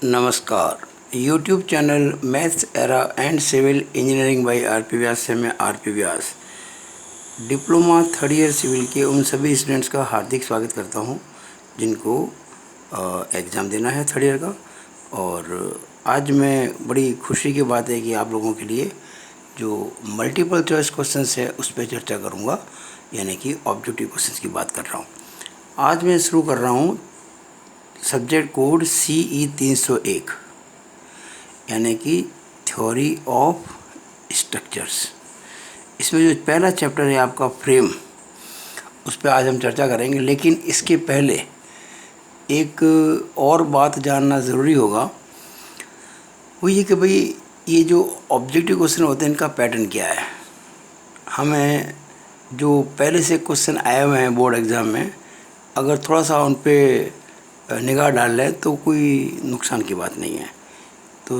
नमस्कार। YouTube channel maths era and civil engineering by R P. Vyas से मैं R P. Vyas diploma third year civil के उन सभी स्टूडेंट्स का हार्दिक स्वागत करता हूं जिनको एग्ज़ाम देना है थर्ड ईयर का। और आज मैं बड़ी खुशी की बात है कि आप लोगों के लिए जो मल्टीपल चॉइस क्वेश्चंस है उस पर चर्चा करूंगा, यानी कि ऑब्जेक्टिव क्वेश्चंस की बात कर रहा हूं। आज मैं शुरू कर रहा हूं सब्जेक्ट कोड CE 301, यानी कि थ्योरी ऑफ स्ट्रक्चर्स। इसमें जो पहला चैप्टर है आपका फ्रेम, उस पर आज हम चर्चा करेंगे। लेकिन इसके पहले एक और बात जानना ज़रूरी होगा, वो ये कि भाई ये जो ऑब्जेक्टिव क्वेश्चन होते हैं इनका पैटर्न क्या है। हमें जो पहले से क्वेश्चन आए हुए हैं बोर्ड एग्ज़ाम में, अगर थोड़ा सा उन पर निगाह डाल लें तो कोई नुकसान की बात नहीं है। तो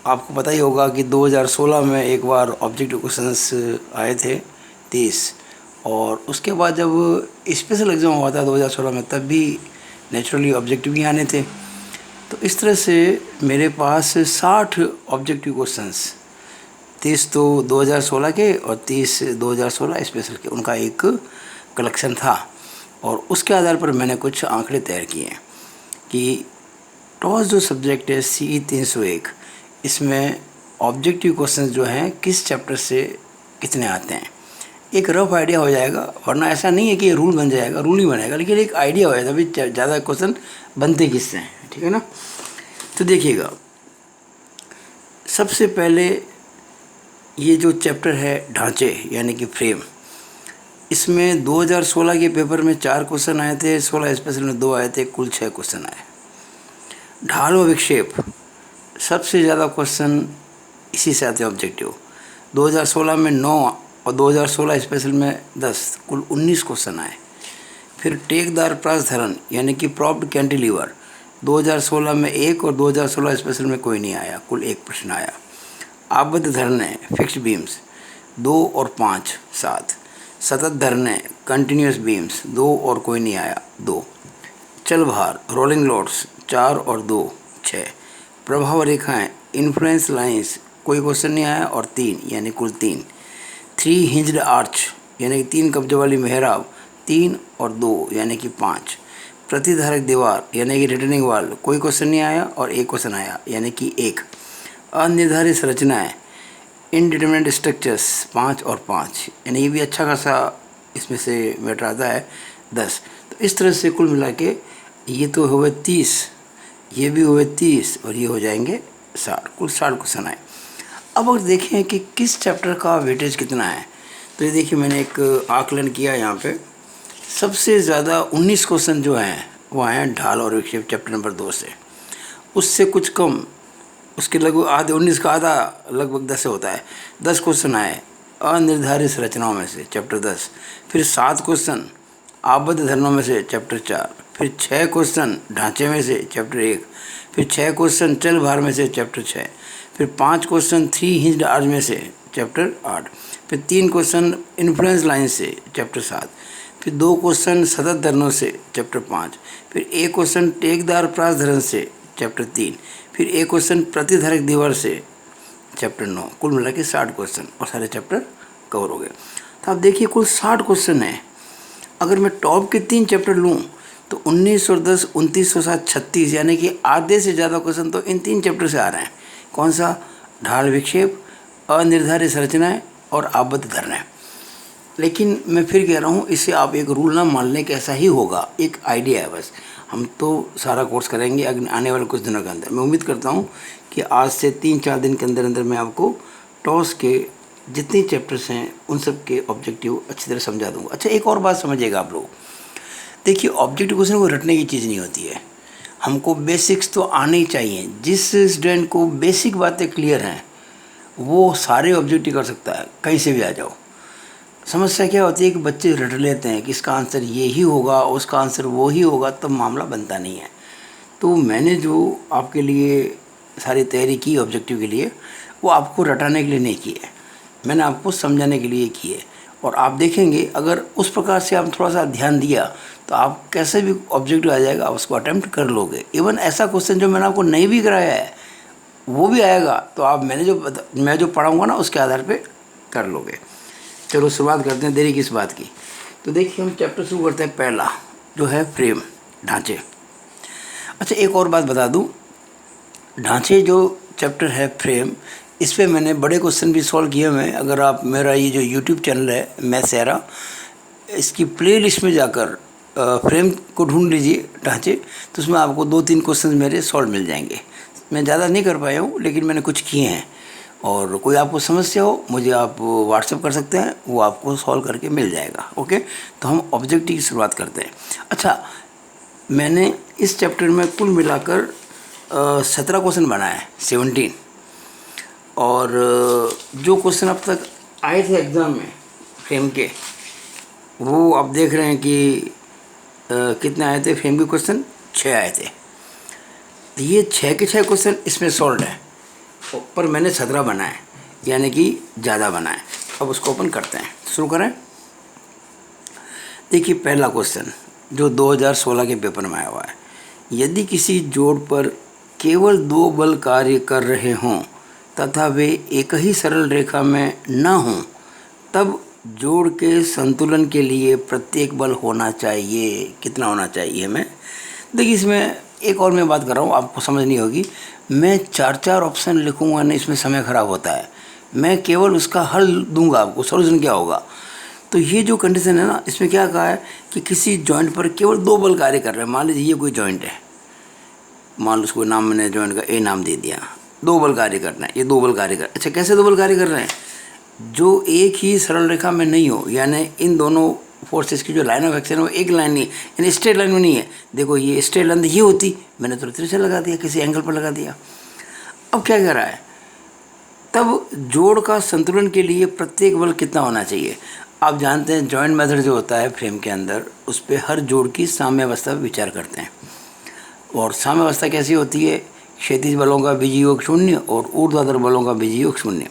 आपको पता ही होगा कि 2016 में एक बार ऑब्जेक्टिव क्वेश्चंस आए थे 30, और उसके बाद जब स्पेशल एग्ज़ाम हुआ था 2016 में, तब भी नेचुरली ऑब्जेक्टिव ही आने थे। तो इस तरह से मेरे पास 60 ऑब्जेक्टिव क्वेश्चंस, 30 तो 2016 के और 30 2016 स्पेशल के, उनका एक कलेक्शन था। और उसके आधार पर मैंने कुछ आंकड़े तैयार किए हैं कि टॉस जो सब्जेक्ट है CE 301, इसमें ऑब्जेक्टिव क्वेश्चंस जो हैं किस चैप्टर से कितने आते हैं, एक रफ आइडिया हो जाएगा। वरना ऐसा नहीं है कि ये रूल बन जाएगा, रूल नहीं बनेगा, लेकिन एक आइडिया हो जाएगा भाई ज़्यादा क्वेश्चन बनते किससे हैं, ठीक है ना। तो देखिएगा, सबसे पहले ये जो चैप्टर है ढांचे यानी कि फ्रेम, इसमें 2016 के पेपर में 4 क्वेश्चन आए थे, 16 स्पेशल में 2 आए थे, कुल 6 क्वेश्चन आए। ढाल व विक्षेप, सबसे ज़्यादा क्वेश्चन इसी से आते हैं ऑब्जेक्टिव। 2016 में 9 और 2016 स्पेशल में 10, कुल 19 क्वेश्चन आए। फिर टेकदार प्रासधरण यानी कि प्रॉप्ड कैंटिलीवर, 2016 में 1 और 2016 स्पेशल में कोई नहीं आया, कुल 1 प्रश्न आया। आबद्ध धरने फिक्स्ड बीम्स 2 और 5 7। सतत धरने कंटिन्यूस बीम्स 2 और कोई नहीं आया, 2। चल भार रोलिंग लोड्स 4 और 2 6। प्रभाव रेखाएं इन्फ्लुएंस लाइंस, कोई क्वेश्चन नहीं आया, और 3 यानी कुल 3। 3 हिंज्ड आर्च यानी कि 3 कब्जे वाली मेहराब, 3 और 2 यानी कि 5। प्रतिधारक दीवार यानी कि रिटर्निंग वॉल, कोई क्वेश्चन नहीं आया और 1 क्वेश्चन आया यानी कि 1। अनिर्धारित संरचनाएं इनडिटरमिनेट स्ट्रक्चर्स 5 और 5, यानी ये भी अच्छा खासा इसमें से मैटर आता है, 10। तो इस तरह से कुल मिला के ये तो हुए 30, ये भी हुए 30 और ये हो जाएंगे 60, कुल 60 क्वेश्चन आए। अब अगर देखें कि किस चैप्टर का वेटेज कितना है, तो ये देखिए मैंने एक आकलन किया यहाँ पे। सबसे ज़्यादा 19 क्वेश्चन जो हैं वो आए हैं ढाल और विक्षेप चैप्टर नंबर 2 से। उससे कुछ कम, उसके लगभग आधे, 19 का आधा लगभग 10 से होता है, 10 क्वेश्चन आए अनिर्धारित संरचनाओं में से चैप्टर 10। फिर 7 क्वेश्चन आबद्ध धरणों में से चैप्टर 4। फिर 6 क्वेश्चन ढांचे में से चैप्टर 1। फिर 6 क्वेश्चन चल भार में से चैप्टर 6। फिर 5 क्वेश्चन 3 हिंज्ड आर्च में से चैप्टर 8। फिर 3 क्वेश्चन इन्फ्लुएंस लाइन से चैप्टर 7। फिर 2 क्वेश्चन सतत धरणों से चैप्टर 5। फिर 1 क्वेश्चन टेकदार प्रासधरण से चैप्टर 3। फिर 1 क्वेश्चन प्रतिधारक दीवार से चैप्टर 9। कुल मिला के 60 क्वेश्चन और सारे चैप्टर कवर हो गए। तो आप देखिए कुल 60 क्वेश्चन हैं। अगर मैं टॉप के 3 चैप्टर लूँ तो 19 और 10 29 और 7 36, यानी कि आधे से ज़्यादा क्वेश्चन तो इन 3 चैप्टर से आ रहे हैं। कौन सा? ढाल विक्षेप, अनिर्धारित संरचनाएं और आबद्ध धरने। लेकिन मैं फिर कह रहा हूँ, इसे आप एक रूल ना मान लें कि ऐसा ही होगा, एक आइडिया है बस। हम तो सारा कोर्स करेंगे आने वाले कुछ दिनों के अंदर। मैं उम्मीद करता हूँ कि आज से 3-4 दिन के अंदर अंदर मैं आपको टॉस के जितने चैप्टर्स हैं उन सब के ऑब्जेक्टिव अच्छी तरह समझा दूँगा। अच्छा, एक और बात समझिएगा आप लोग। देखिए, ऑब्जेक्टिव क्वेश्चन को रटने की चीज़ नहीं होती है, हमको बेसिक्स तो आने ही चाहिए। जिस स्टूडेंट को बेसिक बातें क्लियर हैं वो सारे ऑब्जेक्टिव कर सकता है, कहीं से भी आ जाओ। समस्या क्या होती है कि बच्चे रट लेते हैं कि इसका आंसर ये ही होगा, उसका आंसर वो ही होगा, तब मामला बनता नहीं है। तो मैंने जो आपके लिए सारी तैयारी की ऑब्जेक्टिव के लिए, वो आपको रटाने के लिए नहीं की है, मैंने आपको समझाने के लिए की है। और आप देखेंगे अगर उस प्रकार से आप थोड़ा सा ध्यान दिया तो आप कैसे भी ऑब्जेक्टिव आ जाएगा, आप उसको अटेम्प्ट कर लोगे। इवन ऐसा क्वेश्चन जो मैंने आपको नहीं भी कराया है वो भी आएगा, तो आप मैं जो पढ़ाऊँगा ना उसके आधार पे कर लोगे। चलो शुरुआत करते हैं, देरी किस बात की। तो देखिए हम चैप्टर शुरू करते हैं, पहला जो है फ्रेम, ढांचे। अच्छा एक और बात बता दूं, ढांचे जो चैप्टर है फ्रेम, इस पे मैंने बड़े क्वेश्चन भी सॉल्व किए हुए हैं। अगर आप मेरा ये जो यूट्यूब चैनल है मैथ्स एरा, इसकी प्लेलिस्ट में जाकर फ्रेम को ढूंढ लीजिए ढांचे, तो उसमें आपको 2-3 क्वेश्चन मेरे सॉल्व मिल जाएंगे। मैं ज़्यादा नहीं कर पाया हूँ लेकिन मैंने कुछ किए हैं। और कोई आपको समस्या हो मुझे आप व्हाट्सएप कर सकते हैं, वो आपको सॉल्व करके मिल जाएगा। ओके, तो हम ऑब्जेक्टिव की शुरुआत करते हैं। अच्छा, मैंने इस चैप्टर में कुल मिलाकर 17 क्वेश्चन बनाए हैं, 17। और जो क्वेश्चन अब तक आए थे एग्ज़ाम में फ्रेम के, वो आप देख रहे हैं कि कितने आए थे फ्रेम के क्वेश्चन, 6 आए थे। तो ये 6 के 6 क्वेश्चन इसमें सॉल्व है, पर मैंने 17 बनाए, यानी कि ज़्यादा बनाए। अब उसको ओपन करते हैं, शुरू करें। देखिए पहला क्वेश्चन जो 2016 के पेपर में आया हुआ है, यदि किसी जोड़ पर केवल 2 बल कार्य कर रहे हों तथा वे एक ही सरल रेखा में न हों, तब जोड़ के संतुलन के लिए प्रत्येक बल होना चाहिए, कितना होना चाहिए हमें। देखिए इसमें एक और मैं बात कर रहा हूँ, आपको समझ नहीं होगी। मैं 4-4 ऑप्शन लिखूँगा नहीं, इसमें समय ख़राब होता है। मैं केवल उसका हल दूंगा आपको, सॉल्यूशन क्या होगा। तो ये जो कंडीशन है ना, इसमें क्या कहा है कि किसी जॉइंट पर केवल 2 बल कार्य कर रहे हैं। मान लीजिए ये कोई जॉइंट है, मान लो उसको नाम मैंने जॉइंट का ए नाम दे दिया, 2 बल कार्य करना है, ये 2 बल कार्य कर। अच्छा कैसे 2 बल कार्य कर रहे हैं, जो एक ही सरल रेखा में नहीं हो, यानी इन दोनों फोर्सेस की जो लाइन ऑफ एक्शन है वो एक लाइन नहीं है, यानी स्ट्रेट लाइन में नहीं है। देखो ये स्ट्रेट लाइन ये होती, मैंने तो तिरछा लगा दिया, किसी एंगल पर लगा दिया। अब क्या कह रहा है, तब जोड़ का संतुलन के लिए प्रत्येक बल कितना होना चाहिए। आप जानते हैं जॉइंट मेथड जो होता है फ्रेम के अंदर, उस पर हर जोड़ की साम्यावस्था पर विचार करते हैं। और साम्यावस्था कैसी होती है, क्षैतिज बलों का बीजीय योग 0 और ऊर्ध्वाधर बलों का बीजीय योग 0।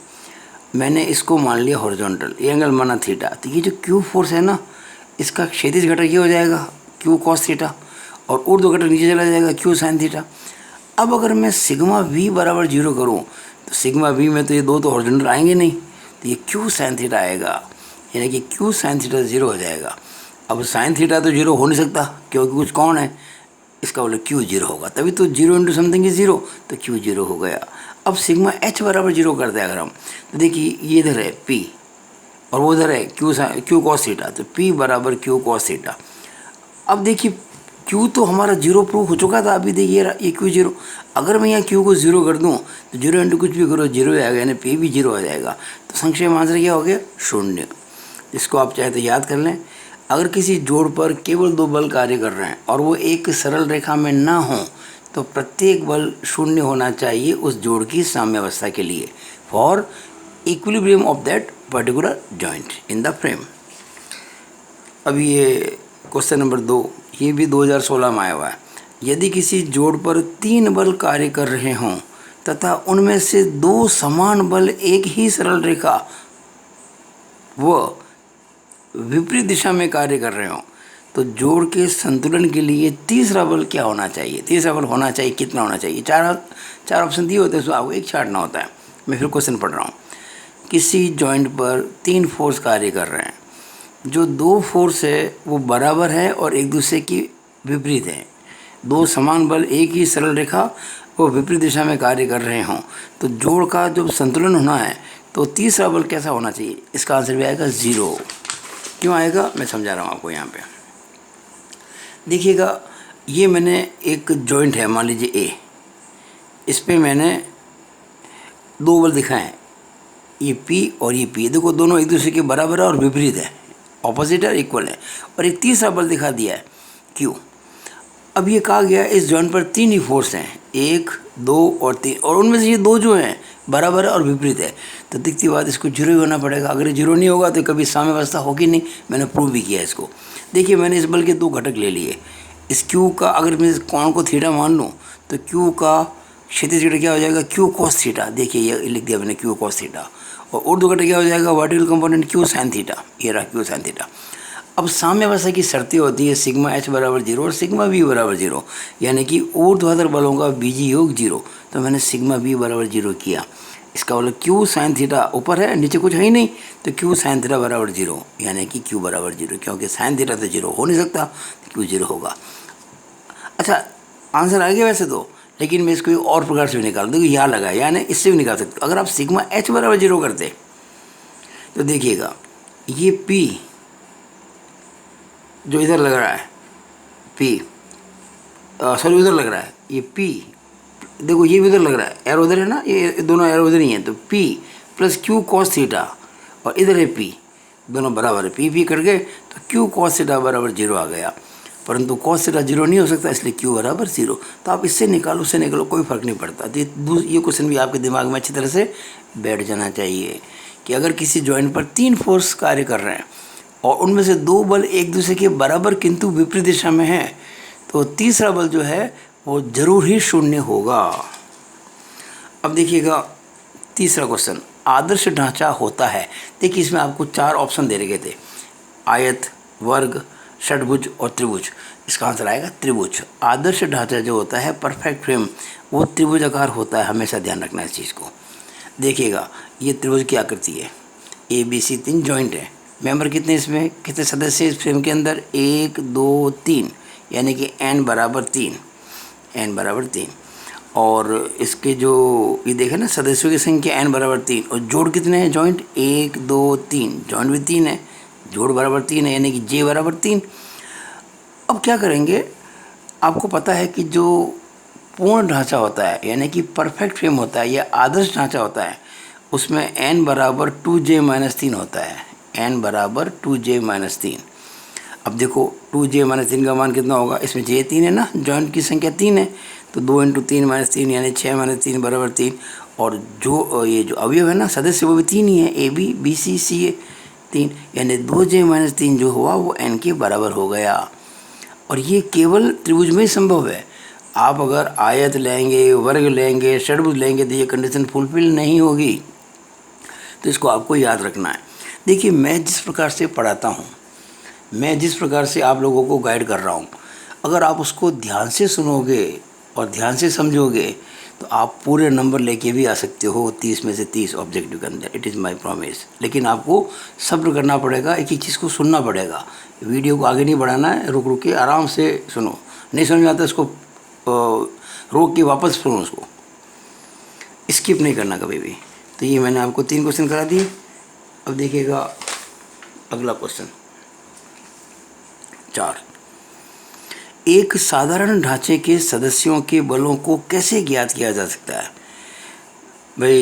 मैंने इसको मान लिया हॉरिजॉन्टल, ये एंगल माना थीटा। तो ये जो क्यू फोर्स है ना, इसका क्षैतिज घटक ये हो जाएगा क्यू कॉस थीटा, और ऊर्ध्व घटक नीचे चला जाएगा क्यू साइन थीटा। अब अगर मैं सिग्मा वी बराबर 0 करूँ, तो सिग्मा वी में तो ये 2 तो हॉरिजॉन्टल आएंगे नहीं, तो ये क्यू साइन थीटा आएगा, यानी कि क्यू साइन थीटा 0 हो जाएगा। अब साइन थीटा तो 0 हो नहीं सकता क्योंकि कुछ कौन है, इसका बोले क्यू 0 होगा, तभी तो 0 इंटू समथिंग इज 0, तो क्यू 0 हो गया। अब सिग्मा एच बराबर 0 करते हैं अगर हम, तो देखिए ये इधर है पी और वो इधर है क्यू कॉस थीटा, तो पी बराबर क्यू कॉस थीटा। अब देखिए क्यू तो हमारा 0 प्रूव हो चुका था, अभी देखिए ये क्यू 0। अगर मैं यहाँ क्यू को 0 कर दूँ तो 0 इंटू कुछ भी करो 0 आएगा, यानी पी भी 0 आ जाएगा। तो संक्षेप आंसर क्या हो गया, 0। इसको आप चाहे तो याद कर लें। अगर किसी जोड़ पर केवल 2 बल कार्य कर रहे हैं और वो एक सरल रेखा में ना हो, तो प्रत्येक बल 0 होना चाहिए उस जोड़ की साम्यावस्था के लिए, for equilibrium of that particular joint in the frame. अब ये क्वेश्चन नंबर 2, ये भी 2016 में आया हुआ है। यदि किसी जोड़ पर 3 बल कार्य कर रहे हों तथा उनमें से 2 समान बल एक ही सरल रेखा व विपरीत दिशा में कार्य कर रहे हों, तो जोड़ के संतुलन के लिए तीसरा बल क्या होना चाहिए। तीसरा बल होना चाहिए, कितना होना चाहिए। चार ऑप्शन दिए होते हैं, उसमें आपको एक छांटना होता है। मैं फिर क्वेश्चन पढ़ रहा हूँ। किसी जॉइंट पर 3 फोर्स कार्य कर रहे हैं, जो 2 फोर्स है वो बराबर है और एक दूसरे की विपरीत है। 2 समान बल एक ही सरल रेखा वो विपरीत दिशा में कार्य कर रहे हों, तो जोड़ का जब संतुलन होना है तो तीसरा बल कैसा होना चाहिए। इसका आंसर भी आएगा 0। क्यों आएगा मैं समझा रहा हूँ आपको। यहाँ पे देखिएगा, ये मैंने एक जॉइंट है, मान लीजिए ए, इस पे मैंने 2 बल दिखाए, ये पी और ये पी। देखो दोनों एक दूसरे के बराबर है और विपरीत है, ऑपोजिट है, इक्वल है। और एक तीसरा बल दिखा दिया है क्यू। अब ये कहा गया इस जॉइंट पर 3 ही फोर्स हैं, 1, 2 और 3, और उनमें से ये 2 जो हैं बराबर है और विपरीत है। तो दिखती बात इसको 0 ही होना पड़ेगा। अगर ये 0 नहीं होगा तो कभी साम्यावस्था होगी नहीं। मैंने प्रूव भी किया इसको। देखिए मैंने इस बल के 2 घटक ले लिए। इस क्यू का अगर मैं इस कोण को थीटा मान लूँ तो क्यू का क्षैतिज घटक क्या हो जाएगा, क्यू कॉस थीटा। देखिए ये लिख दिया मैंने क्यू कॉस थीटा। और ऊर्ध्व घटक क्या हो जाएगा, vertical component Q sine theta, ये रहा क्यू साइन थीटा। अब साम्यावस्था की शर्तें होती है सिग्मा एच बराबर 0 और सिग्मा बी बराबर 0, यानी कि ऊर्ध्वाधर बलों का बीजी योग 0। तो मैंने सिग्मा बी बराबर 0 किया, इसका मतलब क्यू साइन थीटा ऊपर है, नीचे कुछ है ही नहीं, तो क्यू साइन थीटा बराबर 0, यानी कि क्यू बराबर 0, क्योंकि साइन थीटा तो 0 हो नहीं सकता, क्यू 0 होगा। अच्छा, आंसर आ गया वैसे तो, लेकिन मैं इसको और प्रकार से भी निकाल दूँ, यहाँ लगा यानी इससे भी निकाल सकते। अगर आप सिग्मा एच बराबर 0 करते तो देखिएगा ये पी जो इधर लग रहा है, पी सॉरी उधर लग रहा है, ये पी देखो ये भी उधर लग रहा है, एरो उधर है ना, ये दोनों एरो उधर ही हैं, तो P plus Q cos theta और इधर है पी, दोनों बराबर है, पी कट गए तो क्यू कॉस थीटा बराबर 0 आ गया। परंतु कॉस थीटा 0 नहीं हो सकता, इसलिए क्यू बराबर 0। तो आप इससे निकालो उससे निकालो कोई फर्क नहीं पड़ता। तो ये क्वेश्चन भी आपके दिमाग में अच्छी तरह से बैठ जाना चाहिए कि अगर किसी जॉइंट पर 3 फोर्स कार्य कर रहे हैं और उनमें से 2 बल एक दूसरे के बराबर किंतु विपरीत दिशा में है, तो तीसरा बल जो है वो जरूर ही शून्य होगा। अब देखिएगा तीसरा क्वेश्चन, आदर्श ढांचा होता है। देखिए इसमें आपको 4 ऑप्शन दे रखे थे, आयत, वर्ग, षटभुज और त्रिभुज। इसका आंसर आएगा त्रिभुज। आदर्श ढांचा जो होता है, परफेक्ट फ्रेम, वो त्रिभुज आकार होता है, हमेशा ध्यान रखना इस चीज़ को। देखिएगा ये त्रिभुज की आकृति है, ए बी सी 3 जॉइंट है, मेंबर कितने इसमें, कितने सदस्य इस फ्रेम के अंदर, 1 2 3, यानी कि n बराबर 3, n बराबर 3। और इसके जो ये देखें ना सदस्यों की संख्या n बराबर 3, और जोड़ कितने हैं जॉइंट, 1 2 3, जॉइंट भी 3 है, जोड़ बराबर 3 है, यानी कि j बराबर 3। अब क्या करेंगे, आपको पता है कि जो पूर्ण ढांचा होता है यानी कि परफेक्ट फ्रेम होता है या आदर्श ढांचा होता है, उसमें n बराबर 2j-3 होता है, n बराबर 2j-3। अब देखो 2j-3 का मान कितना होगा, इसमें j 3 है ना, जॉइंट की संख्या 3 है, तो 2 × 3 - 3 यानी 6 - 3 बराबर 3। और जो ये जो अवयव है ना सदस्य वो भी 3 ही है, ए बी बी सी सी ए 3, यानी 2j-3 जो हुआ वो n के बराबर हो गया। और ये केवल त्रिभुज में ही संभव है। आप अगर आयत लेंगे, वर्ग लेंगे, षटभुज लेंगे तो ये कंडीशन फुलफिल नहीं होगी, तो इसको आपको याद रखना है। देखिए मैं जिस प्रकार से पढ़ाता हूँ, मैं जिस प्रकार से आप लोगों को गाइड कर रहा हूँ, अगर आप उसको ध्यान से सुनोगे और ध्यान से समझोगे तो आप पूरे नंबर लेके भी आ सकते हो 30 में से 30 ऑब्जेक्टिव के अंदर, इट इज़ माय प्रॉमिस। लेकिन आपको सब्र करना पड़ेगा, एक एक चीज़ को सुनना पड़ेगा, वीडियो को आगे नहीं बढ़ाना है, रुक रुक के आराम से सुनो, नहीं समझ में आता इसको रोक के वापस सुनो, उसको स्किप नहीं करना कभी भी। तो ये मैंने आपको 3 क्वेश्चन करा दिए। अब देखिएगा अगला क्वेश्चन 4, एक साधारण ढांचे के सदस्यों के बलों को कैसे ज्ञात किया जा सकता है। भाई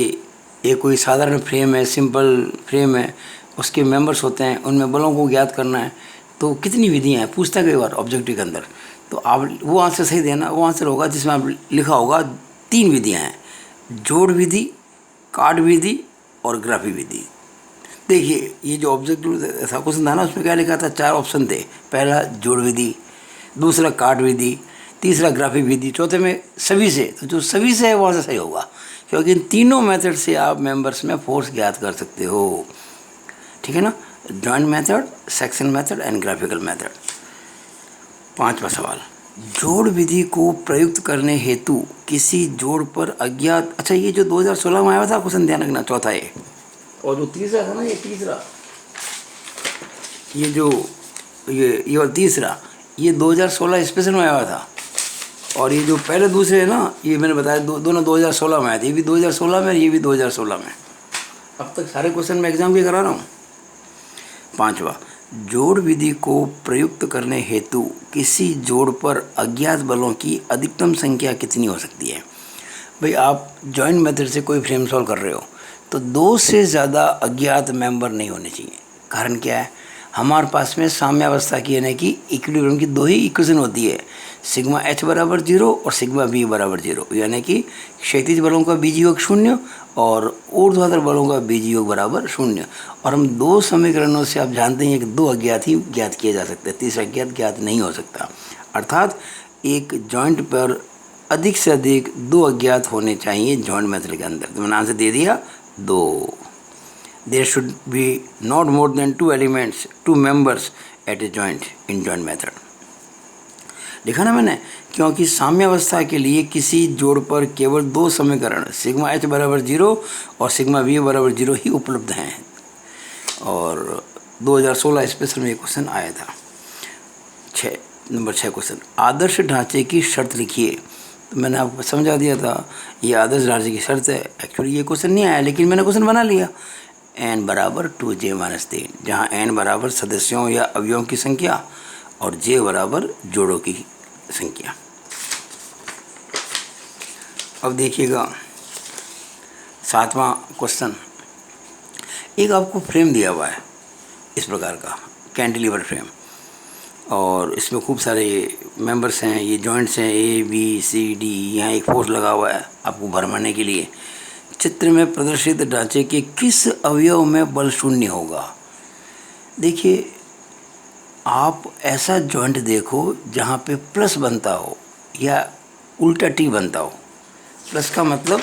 ये कोई साधारण फ्रेम है, सिंपल फ्रेम है, उसके मेंबर्स होते हैं, उनमें बलों को ज्ञात करना है, तो कितनी विधियां हैं पूछता है कई बार ऑब्जेक्टिव के अंदर। तो आप वो आंसर सही देना, वो आंसर होगा जिसमें आप लिखा होगा 3 विधियां हैं, जोड़ विधि, काट विधि और ग्राफी विधि। देखिए ये जो ऑब्जेक्टिव था क्वेश्चन था ना, उसमें क्या लिखा था, 4 ऑप्शन थे, पहला जोड़ विधि, दूसरा काट विधि, तीसरा ग्राफिक विधि, चौथे में सभी से। तो जो सभी से है वहाँ से सही होगा, क्योंकि इन तीनों मेथड से आप मेंबर्स में फोर्स ज्ञात कर सकते हो, ठीक है ना, joint method, section method and graphical method. 5वां सवाल, जोड़ विधि को प्रयुक्त करने हेतु किसी जोड़ पर अज्ञात, अच्छा ये जो 2016 में आया था क्वेश्चन ध्यान रखना, चौथा ये, और जो तीसरा था ना, ये तीसरा, ये जो ये और तीसरा, ये 2016 स्पेशल में आया हुआ था, और ये जो पहले दूसरे है ना, ये मैंने बताया दोनों 2016 में आए थे, ये भी 2016 में, ये भी 2016 में। अब तक सारे क्वेश्चन मैं एग्जाम के करा रहा हूँ। 5वां, जोड़ विधि को प्रयुक्त करने हेतु किसी जोड़ पर अज्ञात बलों की अधिकतम संख्या कितनी हो सकती है। भाई आप जॉइंट मेथड से कोई फ्रेम सॉल्व कर रहे हो तो 2 से ज़्यादा अज्ञात मेंबर नहीं होने चाहिए। कारण क्या है, हमारे पास में साम्यावस्था की यानी कि इक्विलिब्रियम की 2 ही इक्वेशन होती है, सिग्मा एच बराबर 0 और सिग्मा बी बराबर 0, यानी कि क्षैतिज बलों का बीजी योग 0 और ऊर्ध्वाधर बलों का बीजी योग बराबर 0। और हम 2 समीकरणों से आप जानते हैं कि 2 अज्ञात ही ज्ञात किए जा सकते हैं, तीसरा अज्ञात ज्ञात नहीं हो सकता। अर्थात एक जॉइंट पर अधिक से अधिक 2 अज्ञात होने चाहिए जॉइंट मेथड के अंदर। तो मैंने आंसर दे दिया 2। There should be not more than 2 elements 2 members at a joint in joint method. लिखा ना मैंने, क्योंकि साम्यावस्था के लिए किसी जोड़ पर केवल 2 समीकरण सिग्मा एच बराबर 0 और सिग्मा वी बराबर 0 ही उपलब्ध हैं। और 2016 स्पेशल में ये क्वेश्चन आया था। नंबर 6 क्वेश्चन, आदर्श ढांचे की शर्त लिखिए। तो मैंने आपको समझा दिया था ये आदर्श ढांचे की शर्त है। एक्चुअली ये क्वेश्चन नहीं आया, लेकिन मैंने क्वेश्चन बना लिया। n बराबर 2j-3, जहाँ n बराबर सदस्यों या अवयवों की संख्या और j बराबर जोड़ों की संख्या। अब देखिएगा 7वां क्वेश्चन, एक आपको फ्रेम दिया हुआ है इस प्रकार का कैंटिलीवर फ्रेम, और इसमें खूब सारे मेंबर्स हैं, ये जॉइंट्स हैं ए बी सी डी। यहाँ एक फोर्स लगा हुआ है आपको भरमाने के लिए। चित्र में प्रदर्शित ढांचे के किस अवयव में बल शून्य होगा? देखिए, आप ऐसा जॉइंट देखो जहाँ पे प्लस बनता हो या उल्टा टी बनता हो। प्लस का मतलब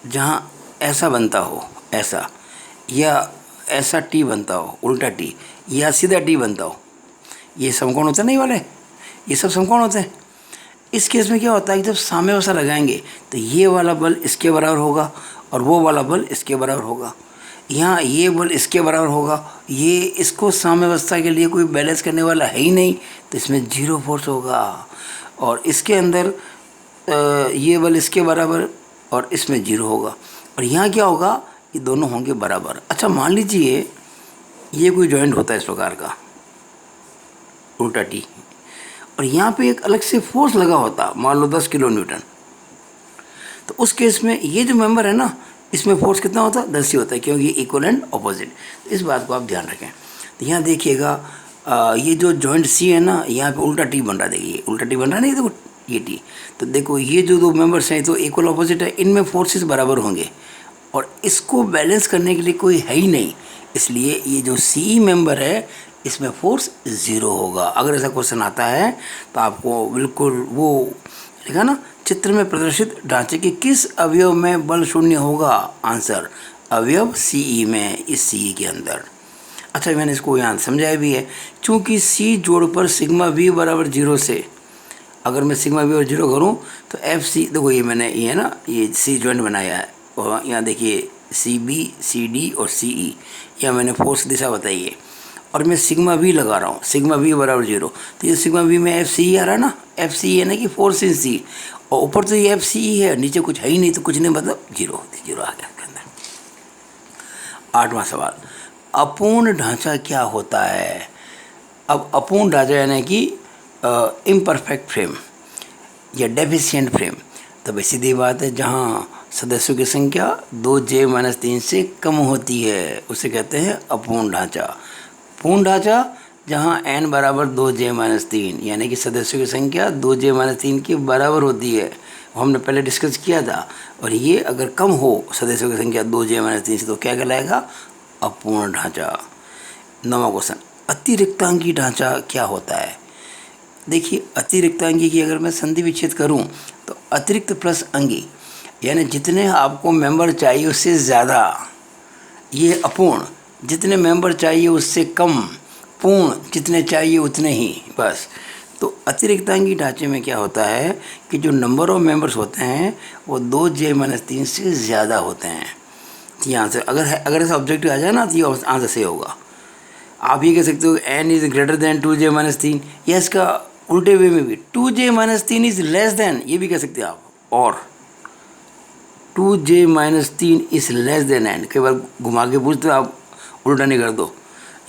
जहाँ ऐसा बनता हो, ऐसा, या ऐसा टी बनता हो उल्टा टी, या सीधा टी बनता हो। ये समकोण होते हैं नहीं वाले, ये सब समकोण होते हैं। इस केस में क्या होता है कि जब साम्यावस्था लगाएंगे तो ये वाला बल इसके बराबर होगा और वो वाला बल इसके बराबर होगा। यहाँ ये बल इसके बराबर होगा, ये इसको साम्यावस्था के लिए कोई बैलेंस करने वाला है ही नहीं, तो इसमें 0 फोर्स होगा। और इसके अंदर ये बल इसके बराबर और इसमें 0 होगा। और यहाँ क्या होगा, ये दोनों होंगे बराबर। अच्छा, मान लीजिए ये कोई जॉइंट होता है इस प्रकार का उल्टा टी, और यहाँ पे एक अलग से फोर्स लगा होता, मान लो 10 किलो न्यूटन। तो उस केस में ये जो मेंबर है ना, इसमें फोर्स कितना होता है? 10 ही होता है, क्योंकि इक्वल एंड ऑपोजिट। तो इस बात को आप ध्यान रखें। तो यहाँ देखिएगा ये जो जॉइंट सी है ना, यहाँ पे उल्टा टी बन रहा है। देखिए उल्टा टी बन रहा है, नहीं देखो ये टी। तो देखो ये जो 2 मेंबर्स हैं तो इक्वल ऑपोजिट है, इनमें फोर्सेस बराबर होंगे और इसको बैलेंस करने के लिए कोई है ही नहीं। इसलिए ये जो सी मेंबर है इसमें फोर्स 0 होगा। अगर ऐसा क्वेश्चन आता है तो आपको बिल्कुल वो लिखा ना, चित्र में प्रदर्शित ढांचे के किस अवयव में बल शून्य होगा? आंसर अवयव सीई में, इस सीई के अंदर। अच्छा, मैंने इसको यहाँ समझाया भी है। चूँकि सी जोड़ पर सिग्मा वी बराबर 0 से, अगर मैं सिग्मा वी और 0 करूँ तो एफ सी, देखो ये मैंने ये है ना, ये सी जॉइंट बनाया है और यहाँ देखिए सी बी सी डी और सी ई, यहाँ मैंने फोर्स दिशा बताई है और मैं सिग्मा वी लगा रहा हूँ, सिग्मा वी बराबर 0। तो ये सिग्मा वी में एफ सी ई आ रहा है ना, एफ सी ई है ना कि फोर्स इन सी, और ऊपर तो ये एफ सी ई है, नीचे कुछ है ही नहीं, तो कुछ नहीं, मतलब 0 होती, 0 आ गया इसके अंदर। 8वां सवाल, अपूर्ण ढांचा क्या होता है? अब अपूर्ण ढांचा यानी कि इम्परफेक्ट फ्रेम या डेफिशिएंट फ्रेम, तो भाई सीधी बात है, जहाँ सदस्यों की संख्या 2j-3 से कम होती है उसे कहते हैं अपूर्ण ढांचा। पूर्ण ढांचा जहाँ n बराबर 2j-3 यानी कि सदस्यों की संख्या 2j-3 के बराबर होती है, हमने पहले डिस्कस किया था। और ये अगर कम हो सदस्यों की संख्या 2j-3 से तो क्या कहलाएगा? अपूर्ण ढांचा। 9वां क्वेश्चन, अतिरिक्तांकी ढांचा क्या होता है? देखिए, अतिरिक्तांकी की अगर मैं संधि विच्छेद करूं तो अतिरिक्त प्लस अंगी, यानी जितने आपको मेंबर चाहिए उससे ज़्यादा, ये अपूर्ण, जितने मेंबर चाहिए उससे कम, पूर्ण जितने चाहिए उतने ही, बस। तो अतिरिक्तांकी ढांचे में क्या होता है कि जो नंबर ऑफ मेंबर्स होते हैं वो 2j-3 से ज़्यादा होते हैं। यहाँ से अगर ऐसा ऑब्जेक्टिव आ जाए ना तो ये आंसर सही होगा। आप ये कह सकते हो n is greater than 2j-3, या इसका उल्टे वे में भी 2j-3 इज़ लेस देन, ये भी कह सकते हैं आप, और 2j-3 is less than n। कई बार घुमा के पूछते हो आप, उल्टा नहीं कर दो,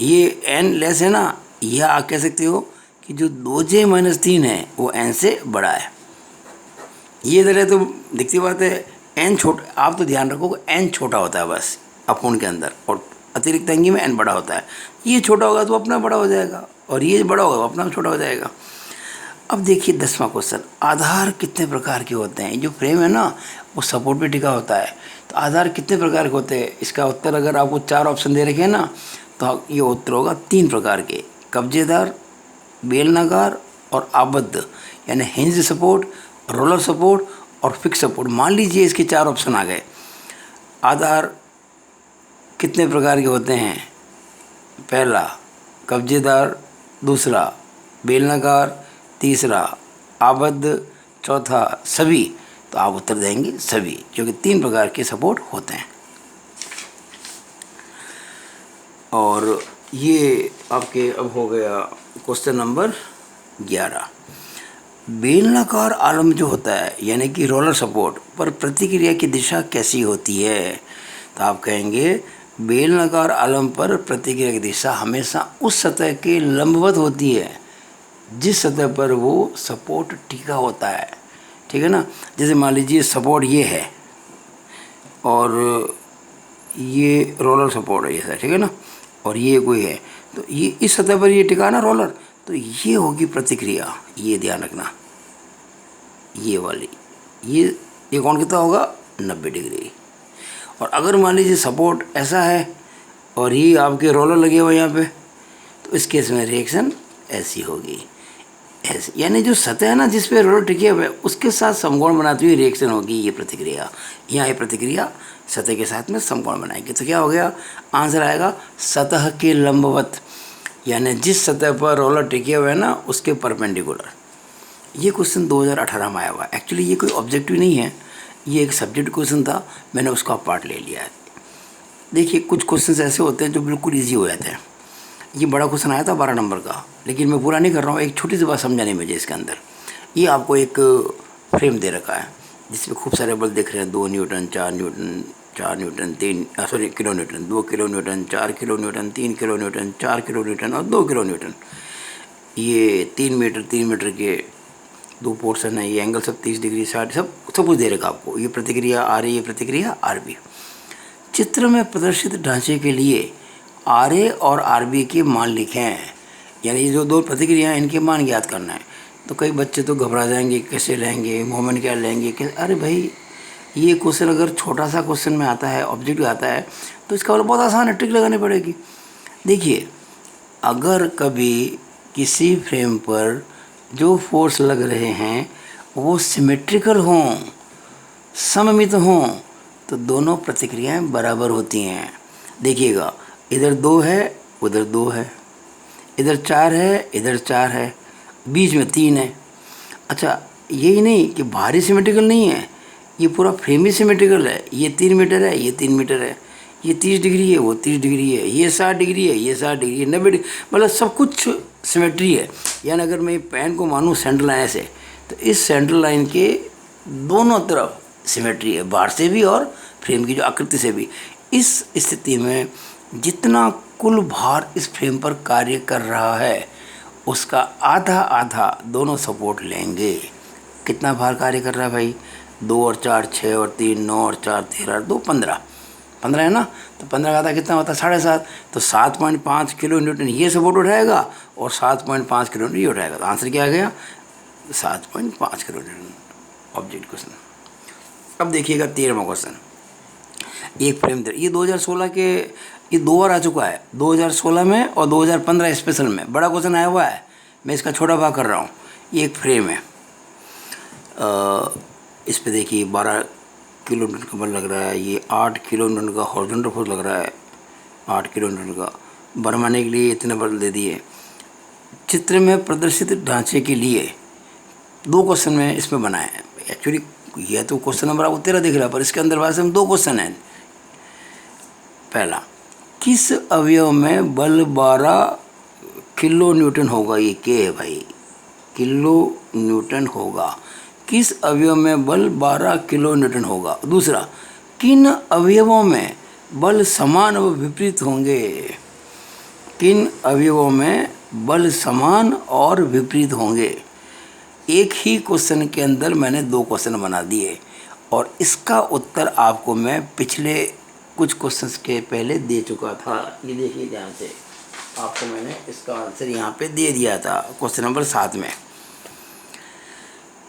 ये n लेस है ना, यह आप कह सकते हो कि जो 2j-3 है वो n से बड़ा है। ये इधर है तो दिखती बात है, n छोटा, आप तो ध्यान रखो n छोटा होता है बस अपूर्ण के अंदर, और अतिरिक्त अंगी में n बड़ा होता है। ये छोटा होगा तो अपना बड़ा हो जाएगा और ये बड़ा होगा तो अपना छोटा हो जाएगा। अब देखिए 10वां क्वेश्चन, आधार कितने प्रकार के होते हैं? जो फ्रेम है ना वो सपोर्ट पे टिका होता है, तो आधार कितने प्रकार के होते हैं? इसका उत्तर अगर आपको 4 ऑप्शन दे रखे हैं ना तो ये उत्तर होगा 3 प्रकार के, कब्जेदार, बेलनाकार और आबद्ध, यानी हिंज सपोर्ट, रोलर सपोर्ट और फिक्स सपोर्ट। मान लीजिए इसके 4 ऑप्शन आ गए, आधार कितने प्रकार के होते हैं? पहला कब्जेदार, दूसरा बेलनाकार, तीसरा आबद्ध, चौथा सभी। तो आप उत्तर देंगे सभी, क्योंकि 3 प्रकार के सपोर्ट होते हैं। और ये आपके अब हो गया क्वेश्चन नंबर 11। बेलनाकार आलम जो होता है यानी कि रोलर सपोर्ट पर प्रतिक्रिया की दिशा कैसी होती है? तो आप कहेंगे बेलनाकार आलम पर प्रतिक्रिया की दिशा हमेशा उस सतह के लंबवत होती है जिस सतह पर वो सपोर्ट टिका होता है। ठीक है ना? जैसे मान लीजिए सपोर्ट ये है और ये रोलर सपोर्ट है, ये ठीक है ना, और ये कोई है, तो ये इस सतह पर ये टिका ना रोलर, तो ये होगी प्रतिक्रिया। ये ध्यान रखना, ये वाली, ये कौन कितना होगा? 90 डिग्री। और अगर मान लीजिए सपोर्ट ऐसा है और ये आपके रोलर लगे हुए यहाँ पे, तो इस केस में रिएक्शन ऐसी होगी, ऐसे, यानी जो सतह है ना जिस पे रोलर टिके हुए उसके साथ समकोण बनाती हुई रिएक्शन होगी। ये प्रतिक्रिया, यहाँ ये प्रतिक्रिया सतह के साथ में समकोण बनाएगी। तो क्या हो गया? आंसर आएगा सतह के लंबवत, यानी जिस सतह पर रोलर टिके हुए हैं ना उसके परपेंडिकुलर। ये क्वेश्चन 2018 में आया हुआ है। एक्चुअली ये कोई ऑब्जेक्टिव नहीं है, ये एक सब्जेक्ट क्वेश्चन था, मैंने उसका पार्ट ले लिया है। देखिए कुछ क्वेश्चन ऐसे होते हैं जो बिल्कुल ईजी हो जाते हैं। ये बड़ा क्वेश्चन आया था 12 नंबर का, लेकिन मैं पूरा नहीं कर रहा हूँ, एक छोटी सी बात समझानी मुझे इसके अंदर। ये आपको एक फ्रेम दे रखा है जिसमें खूब सारे बल दिख रहे हैं, 2 Newton, 4 Newton, 4 Newton, 3 kilo Newton, 2 kilo Newton, 4 kilo Newton, 3 kilo Newton, 4 kilo Newton और 2 किलो न्यूटन। ये 3 मीटर के 2 पोर्शन है, ये एंगल सब 30 डिग्री 60 सब कुछ दे रखा आपको। ये प्रतिक्रिया आ रही है, प्रतिक्रिया RB। चित्र में प्रदर्शित ढांचे के लिए RA और RB के मान लिखें, यानी ये जो 2 प्रतिक्रिया हैं इनके मान ज्ञात करना है। तो कई बच्चे तो घबरा जाएंगे, कैसे लेंगे, मोमेंट क्या लेंगे, कैसे? अरे भाई ये क्वेश्चन अगर छोटा सा क्वेश्चन में आता है, ऑब्जेक्टिव आता है, तो इसका मतलब बहुत आसान है, ट्रिक लगानी पड़ेगी। देखिए अगर कभी किसी फ्रेम पर जो फोर्स लग रहे हैं वो सिमेट्रिकल हों, सममित हों, तो दोनों प्रतिक्रियाएं बराबर होती हैं। देखिएगा इधर 2 है, उधर 2 है, इधर 4 है, इधर 4 है, बीच में 3 है। अच्छा यही नहीं कि बाहरी सिमेट्रिकल नहीं है, ये पूरा फ्रेम ही सिमेट्रिकल है। ये 3 मीटर है, ये 3 मीटर है, ये 30 डिग्री है, वो 30 डिग्री है, ये 60 डिग्री है, ये 60 डिग्री है, 90 डिग्री, मतलब सब कुछ सिमेट्री है। यानी अगर मैं पेन को मानूँ सेंटर लाइन ऐसे, तो इस सेंटर लाइन के दोनों तरफ सिमेट्री है, बाहर से भी और फ्रेम की जो आकृति से भी। इस स्थिति में जितना कुल भार इस फ्रेम पर कार्य कर रहा है उसका आधा आधा दोनों सपोर्ट लेंगे। कितना भार कार्य कर रहा है भाई? 2 और 4 6 और 3 9 और 4 13 और 2 15 है ना, तो 15 का आधा कितना होता है? 7.5। तो 7.5 किलो न्यूटन ये सपोर्ट उठाएगा और 7.5 किलो न्यूटन ये उठाएगा। तो आंसर क्या आ गया? 7.5 किलो न्यूटन। Object question. अब देखिएगा 13वां क्वेश्चन। एक फ्रेम दे, ये 2016 के, ये 2 बार आ चुका है, 2016 में और 2015 स्पेशल में बड़ा क्वेश्चन आया हुआ है। मैं इसका छोटा भाग कर रहा हूँ। ये एक फ्रेम है, इस पे देखिए 12 किलो न्यूटन का बल लग रहा है। ये 8 किलो न्यूटन का हॉरिजॉन्टल फोर्स लग रहा है, 8 किलो न्यूटन का। भरमाने के लिए इतने बल दे दिए। चित्र में प्रदर्शित ढांचे के लिए 2 क्वेश्चन में इसमें बनाए हैं। एक्चुअली यह तो क्वेश्चन नंबर आपको 13 दिख रहा है, पर इसके अंदर वास्तव में 2 क्वेश्चन हैं। पहला, किस अवयव में बल 12 किलो न्यूटन होगा? ये के है भाई, किलो न्यूटन होगा। किस अवयव में बल 12 किलो न्यूटन होगा? दूसरा, किन अवयवों में बल समान व विपरीत होंगे? किन अवयवों में बल समान और विपरीत होंगे? एक ही क्वेश्चन के अंदर मैंने 2 क्वेश्चन बना दिए और इसका उत्तर आपको मैं पिछले कुछ क्वेश्चंस के पहले दे चुका था। ये देखिए ध्यान से, आपको मैंने इसका आंसर यहाँ पे दे दिया था क्वेश्चन नंबर 7 में।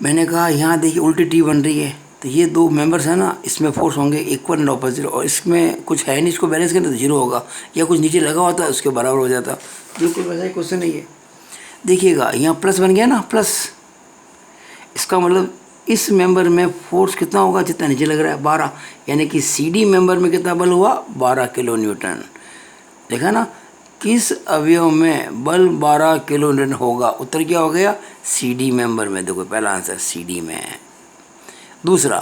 मैंने कहा यहाँ देखिए उल्टी टी बन रही है, तो ये 2 मेंबर्स हैं ना, इसमें फोर्स होंगे इक्वल एंड ऑपोजिट, और इसमें कुछ है नहीं, इसको बैलेंस करना तो 0 होगा, या कुछ नीचे लगा होता है उसके बराबर हो जाता। बिल्कुल वैसा ही क्वेश्चन नहीं है। देखिएगा यहाँ प्लस बन गया ना, प्लस, इसका मतलब इस मेंबर में फोर्स कितना होगा, जितना नीचे लग रहा है 12, यानी कि CD मेंबर में कितना बल हुआ 12 किलो न्यूटन। देखा ना, किस अवयव में बल 12 किलो न्यूटन होगा, उत्तर क्या हो गया CD मेंबर में। देखो पहला आंसर CD में है। दूसरा,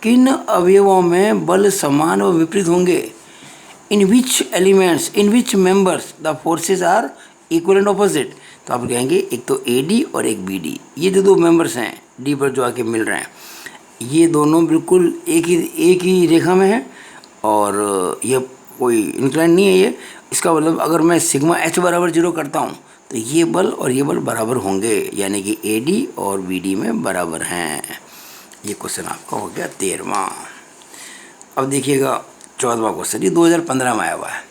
किन अवयवों में बल समान और विपरीत होंगे, in which members the forces are equal and opposite. तो आप कहेंगे एक तो AD और एक BD, ये जो दो मेंबर्स हैं D पर जो आके मिल रहे हैं, ये दोनों बिल्कुल एक ही रेखा में है और ये कोई इंक्लाइन नहीं है ये। इसका मतलब अगर मैं सिग्मा H बराबर 0 करता हूँ तो ये बल और ये बल बराबर होंगे, यानी कि AD और BD में बराबर हैं। ये क्वेश्चन आपका हो गया 13वां। अब देखिएगा 14वां क्वेश्चन, ये 2015 में आया हुआ है,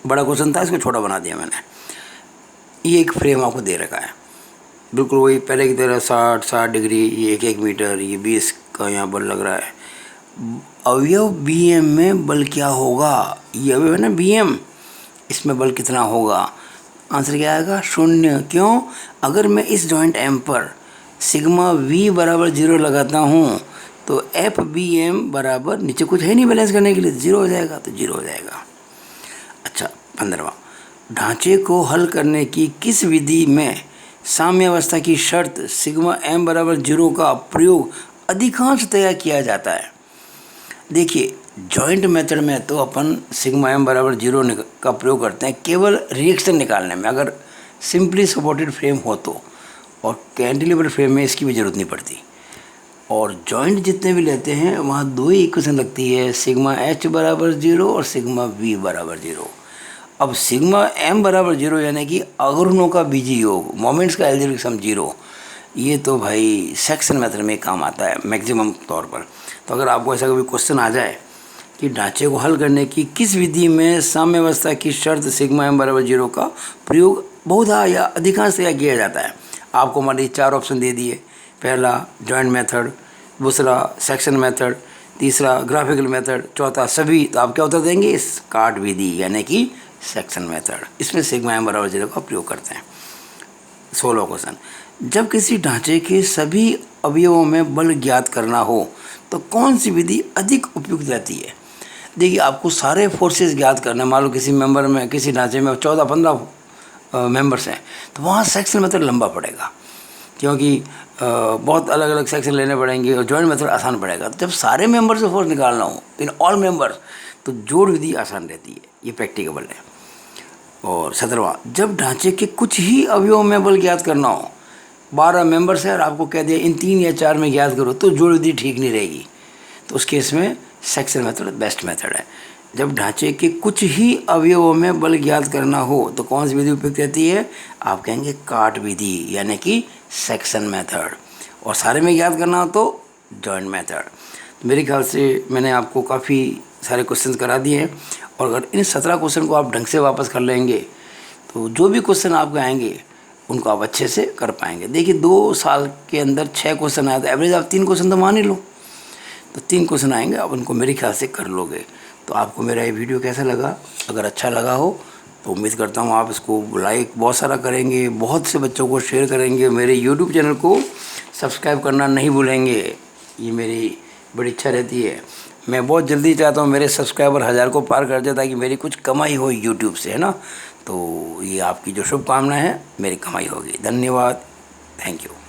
बड़ा क्वेश्चन था, इसको छोटा बना दिया मैंने। ये एक फ्रेम आपको दे रखा है, बिल्कुल वही पहले की तरह 60 डिग्री, ये 1 मीटर, ये 20 का यहाँ बल लग रहा है। अवयव BM में बल क्या होगा, ये अवयव है ना BM, इसमें बल कितना होगा, आंसर क्या आएगा 0। क्यों, अगर मैं इस जॉइंट M पर सिग्मा V बराबर 0 लगाता हूँ तो FBM बराबर, नीचे कुछ है नहीं बैलेंस करने के लिए, 0 हो जाएगा, तो 0 हो जाएगा। अच्छा 15वां, ढांचे को हल करने की किस विधि में साम्यावस्था की शर्त सिग्मा M बराबर 0 का प्रयोग अधिकांशतया किया जाता है। देखिए जॉइंट मेथड में तो अपन सिग्मा M बराबर 0 का प्रयोग करते हैं केवल रिएक्शन निकालने में, अगर सिंपली सपोर्टेड फ्रेम हो तो, और कैंटिलीवर फ्रेम में इसकी भी ज़रूरत नहीं पड़ती। और जॉइंट जितने भी लेते हैं वहाँ दो ही इक्वेशन लगती है, सिग्मा H बराबर 0 और सिग्मा V बराबर 0। अब सिग्मा M बराबर 0 यानी कि अघूर्णों का बीजीय योग, मोमेंट्स का एल्जेब्रिक सम 0, ये तो भाई सेक्शन मेथड में काम आता है मैक्सिमम तौर पर। तो अगर आपको ऐसा कभी क्वेश्चन आ जाए कि ढांचे को हल करने की किस विधि में साम्यावस्था की शर्त सिग्मा M बराबर 0 का प्रयोग बहुधा या अधिकांशतया किया जाता है, आपको मान लीजिए 4 ऑप्शन दे दिए, पहला जॉइंट मेथड, दूसरा सेक्शन मेथड, तीसरा ग्राफिकल मेथड, चौथा सभी, तो आप क्या उत्तर देंगे, इस काट विधि यानी कि सेक्शन मेथड, इसमें सिग्मा M बराबर 0 का प्रयोग करते हैं। 16वां क्वेश्चन, जब किसी ढांचे के सभी अवयवों में बल ज्ञात करना हो तो कौन सी विधि अधिक उपयुक्त रहती है। देखिए आपको सारे फोर्सेस ज्ञात करना है, मान लो किसी मेंबर में, किसी ढांचे में 14-15 मेंबर्स हैं, तो वहाँ सेक्शन मेथड लंबा पड़ेगा, क्योंकि बहुत अलग अलग सेक्शन लेने पड़ेंगे, और जॉइंट मेथड आसान पड़ेगा। तो जब सारे मेंबर से फोर्स निकालना हो इन ऑल मेंबर्स, तो जोड़ विधि आसान रहती है, ये प्रैक्टिकेबल है। और 17वां, जब ढांचे के कुछ ही अवयवों में बल ज्ञात करना हो, 12 मेंबर्स है और आपको कह दिया इन 3 या 4 में ज्ञात करो, तो जोड़ विधि ठीक नहीं रहेगी, तो उस केस में सेक्शन मेथड बेस्ट मेथड है। जब ढांचे के कुछ ही अवयवों में बल ज्ञात करना हो तो कौन सी विधि उपयुक्त रहती है, आप कहेंगे काट विधि यानी कि सेक्शन मेथड, और सारे में ज्ञात करना हो तो जॉइंट मेथड। मेरे ख्याल से मैंने आपको काफ़ी सारे क्वेश्चन करा दिए हैं, और अगर इन 17 क्वेश्चन को आप ढंग से वापस कर लेंगे तो जो भी क्वेश्चन आपके आएंगे उनको आप अच्छे से कर पाएंगे। देखिए 2 साल के अंदर 6 क्वेश्चन आए तो एवरेज आप 3 क्वेश्चन तो मान ही लो, तो 3 क्वेश्चन आएंगे, आप उनको मेरे ख्याल से कर लोगे। तो आपको मेरा ये वीडियो कैसा लगा, अगर अच्छा लगा हो तो उम्मीद करता हूँ आप इसको लाइक बहुत सारा करेंगे, बहुत से बच्चों को शेयर करेंगे, मेरे यूट्यूब चैनल को सब्सक्राइब करना नहीं भूलेंगे, ये मेरी बड़ी इच्छा रहती है। मैं बहुत जल्दी चाहता हूँ मेरे सब्सक्राइबर 1000 को पार कर जाए, ताकि मेरी कुछ कमाई हो यूट्यूब से, है ना। तो ये आपकी जो शुभकामनाएं हैं, मेरी कमाई होगी। धन्यवाद, थैंक यू।